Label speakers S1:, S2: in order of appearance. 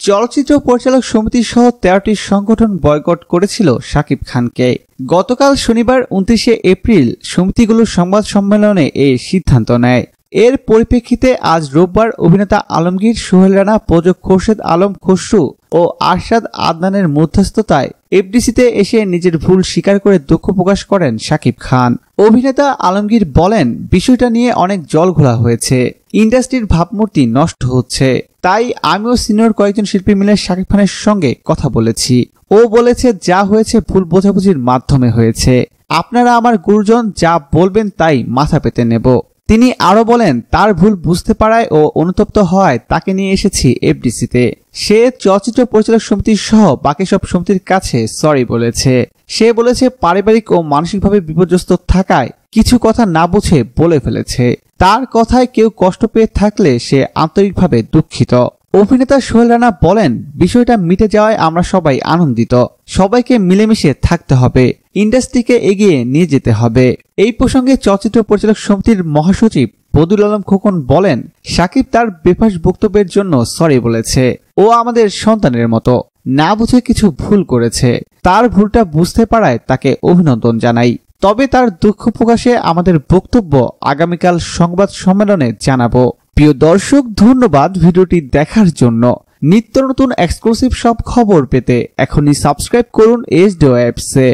S1: চলচ্চিত্র পরিচালক সমিতি সহ 13টি সংগঠন বয়কট করেছিল শাকিব খানকে। গতকাল শনিবার 29 এপ্রিল সমিতিগুলোর সংবাদ সম্মেলনে এই সিদ্ধান্ত নেয়। এর পরিপ্রেক্ষিতে আজ রোববার অভিনেতা আলমগীর, সোহেল রানা, প্রযোজক খোরশেদ আলম খসরু ও আরশাদ আদনানের মধ্যস্থতায় এফডিসিতে এসে নিজের ভুল স্বীকার করে দুঃখ প্রকাশ করেন শাকিব খান। অভিনেতা আলমগীর বলেন, বিষয়টা নিয়ে অনেক জল ঘোলা হয়েছে, ইন্ডাস্ট্রির ভাবমূর্তি নষ্ট হচ্ছে, তাই আমিও সিনিয়র কয়েকজন শিল্পী মিলে শাকিব খানের সঙ্গে কথা বলেছি। ও বলেছে যা হয়েছে ভুল বোঝাবুঝির মাধ্যমে হয়েছে, আপনারা আমার গুরুজন, যা বলবেন তাই মাথা পেতে নেব। তিনি আরো বলেন, তার ভুল বুঝতে পারায় ও অনুতপ্ত হওয়ায় তাকে নিয়ে এসেছি এফডিসিতে। সে চলচ্চিত্র পরিচালক সমিতি সহ বাকি সব সমিতির কাছে সরি বলেছে। সে বলেছে পারিবারিক ও মানসিকভাবে বিপর্যস্ত থাকায় কিছু কথা না বুঝে বলে ফেলেছে। তার কথায় কেউ কষ্ট পেয়ে থাকলে সে আন্তরিকভাবে দুঃখিত। অভিনেতা সোহেল রানা বলেন, বিষয়টা মিটে যাওয়ায় আমরা সবাই আনন্দিত। সবাইকে মিলেমিশে থাকতে হবে, ইন্ডাস্ট্রিকে এগিয়ে নিয়ে যেতে হবে। এই প্রসঙ্গে চলচ্চিত্র পরিচালক সমিতির মহাসচিব বদুল আলম খোকন বলেন, শাকিব তার বেফাঁস বক্তব্যের জন্য সরি বলেছে। ও আমাদের সন্তানের মতো, না বুঝে কিছু ভুল করেছে। তার ভুলটা বুঝতে পারায় তাকে অভিনন্দন জানাই। তবে তার দুঃখ প্রকাশে আমাদের বক্তব্য আগামীকাল সংবাদ সম্মেলনে জানাবো। প্রিয় দর্শক, ধন্যবাদ ভিডিওটি দেখার জন্য। নিত্য নতুন এক্সক্লুসিভ সব খবর পেতে এখনই সাবস্ক্রাইব করুন SDO অ্যাপসে।